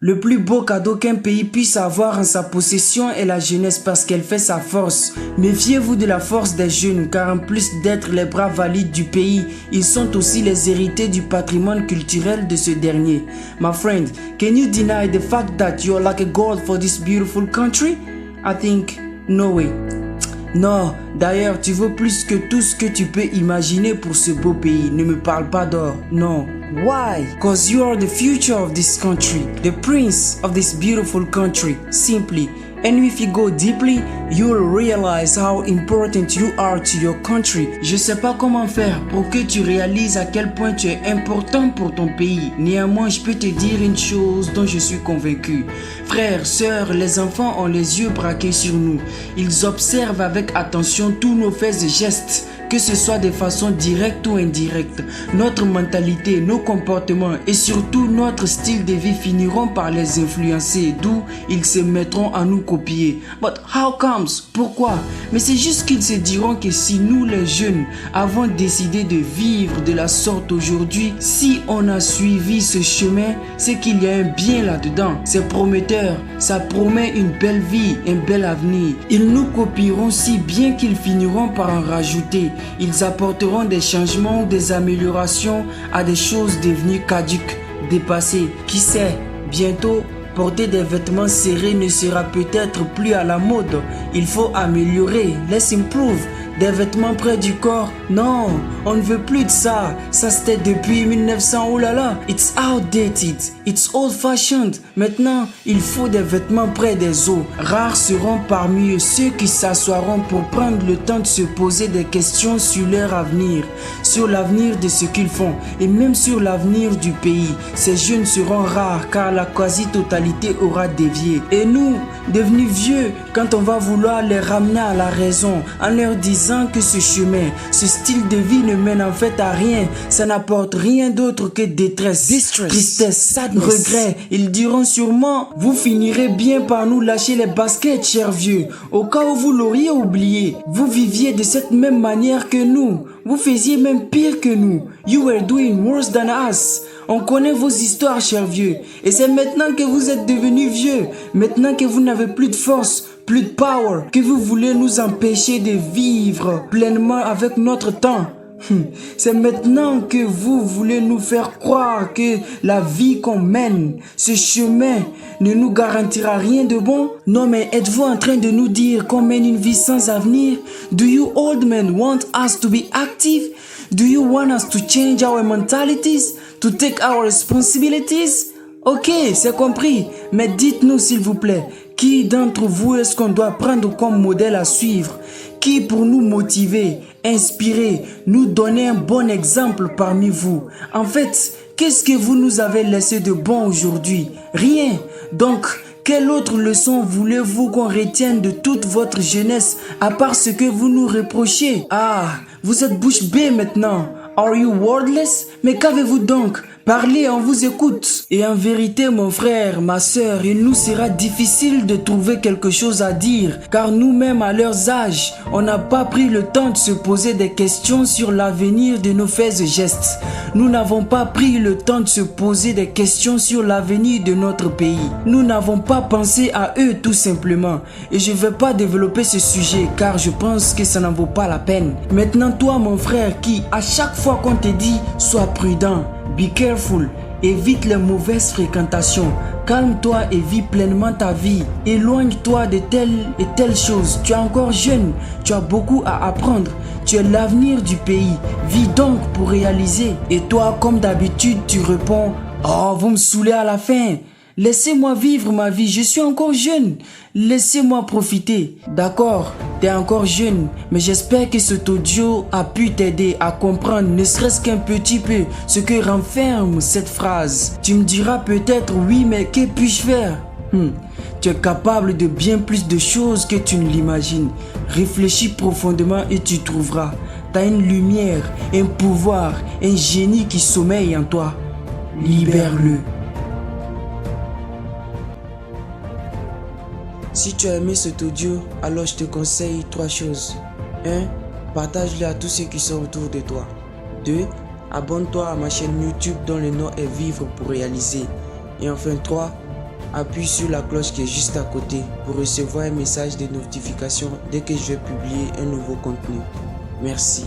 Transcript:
Le plus beau cadeau qu'un pays puisse avoir en sa possession est la jeunesse parce qu'elle fait sa force. Méfiez-vous de la force des jeunes car en plus d'être les bras valides du pays, ils sont aussi les héritiers du patrimoine culturel de ce dernier. My friend, can you deny the fact that you're like a god for this beautiful country? I think no way. Non, d'ailleurs, tu vaux plus que tout ce que tu peux imaginer pour ce beau pays. Ne me parle pas d'or, non. Why? Because you are the future of this country, the prince of this beautiful country, simply. And if you go deeply, you'll realize how important you are to your country. Je sais pas comment faire pour que tu réalises à quel point tu es important pour ton pays. Néanmoins, je peux te dire une chose dont je suis convaincu. Frères, sœurs, les enfants ont les yeux braqués sur nous. Ils observent avec attention tous nos faits et gestes, que ce soit de façon directe ou indirecte. Notre mentalité, nos comportements et surtout notre style de vie finiront par les influencer, d'où ils se mettront à nous copier. But how comes? Pourquoi? Mais c'est juste qu'ils se diront que si nous les jeunes avons décidé de vivre de la sorte aujourd'hui, si on a suivi ce chemin, c'est qu'il y a un bien là-dedans. C'est prometteur, ça promet une belle vie, un bel avenir. Ils nous copieront si bien qu'ils finiront par en rajouter. Ils apporteront des changements ou des améliorations à des choses devenues caduques, dépassées. Qui sait, bientôt, porter des vêtements serrés ne sera peut-être plus à la mode. Il faut améliorer, let's improve. Des vêtements près du corps, non, on ne veut plus de ça. Ça c'était depuis 1900, oh là là. It's outdated, it's old fashioned. Maintenant, il faut des vêtements près des os. Rares seront parmi eux ceux qui s'assoiront pour prendre le temps de se poser des questions sur leur avenir, sur l'avenir de ce qu'ils font et même sur l'avenir du pays. Ces jeunes seront rares car la quasi-totalité aura dévié. Et nous, devenus vieux, quand on va vouloir les ramener à la raison en leur disant que ce chemin, ce style de vie ne mène en fait à rien, ça n'apporte rien d'autre que détresse, tristesse, sadness, regret. Ils diront sûrement, vous finirez bien par nous lâcher les baskets, chers vieux. Au cas où vous l'auriez oublié, vous viviez de cette même manière que nous. Vous faisiez même pire que nous. You were doing worse than us. On connaît vos histoires, chers vieux. Et c'est maintenant que vous êtes devenus vieux, maintenant que vous n'avez plus de force, plus de power, que vous voulez nous empêcher de vivre pleinement avec notre temps. C'est maintenant que vous voulez nous faire croire que la vie qu'on mène, ce chemin, ne nous garantira rien de bon? Non, mais êtes-vous en train de nous dire qu'on mène une vie sans avenir? Do you old men want us to be active? Do you want us to change our mentalities? To take our responsibilities? Ok, c'est compris. Mais dites-nous s'il vous plaît, qui d'entre vous est-ce qu'on doit prendre comme modèle à suivre? Qui pour nous motiver, inspirer, nous donner un bon exemple parmi vous? En fait, qu'est-ce que vous nous avez laissé de bon aujourd'hui? Rien. Donc, quelle autre leçon voulez-vous qu'on retienne de toute votre jeunesse à part ce que vous nous reprochez? Ah, vous êtes bouche bée maintenant. Are you wordless? Mais qu'avez-vous donc? Parlez, on vous écoute. Et en vérité, mon frère, ma sœur, il nous sera difficile de trouver quelque chose à dire, car nous-mêmes à leurs âges, on n'a pas pris le temps de se poser des questions sur l'avenir de nos faits et gestes. Nous n'avons pas pris le temps de se poser des questions sur l'avenir de notre pays. Nous n'avons pas pensé à eux tout simplement. Et je ne vais pas développer ce sujet, car je pense que ça n'en vaut pas la peine. Maintenant, toi, mon frère, qui, à chaque fois qu'on te dit, sois prudent, be careful, évite les mauvaises fréquentations, calme-toi et vis pleinement ta vie, éloigne-toi de telle et telle chose. Tu es encore jeune, tu as beaucoup à apprendre, tu es l'avenir du pays, vis donc pour réaliser. Et toi, comme d'habitude, tu réponds, oh, vous me saoulez à la fin. Laissez-moi vivre ma vie, je suis encore jeune. Laissez-moi profiter. D'accord, t'es encore jeune, mais j'espère que cet audio a pu t'aider à comprendre, ne serait-ce qu'un petit peu, ce que renferme cette phrase. Tu me diras peut-être, oui, mais que puis-je faire? Tu es capable de bien plus de choses que tu ne l'imagines. Réfléchis profondément et tu trouveras. T'as une lumière, un pouvoir, un génie qui sommeille en toi. Libère-le. Si tu as aimé cet audio, alors je te conseille 3 choses. 1. Partage-le à tous ceux qui sont autour de toi. 2. Abonne-toi à ma chaîne YouTube dont le nom est Vivre pour réaliser. Et enfin 3. appuie sur la cloche qui est juste à côté pour recevoir un message de notification dès que je vais publier un nouveau contenu. Merci.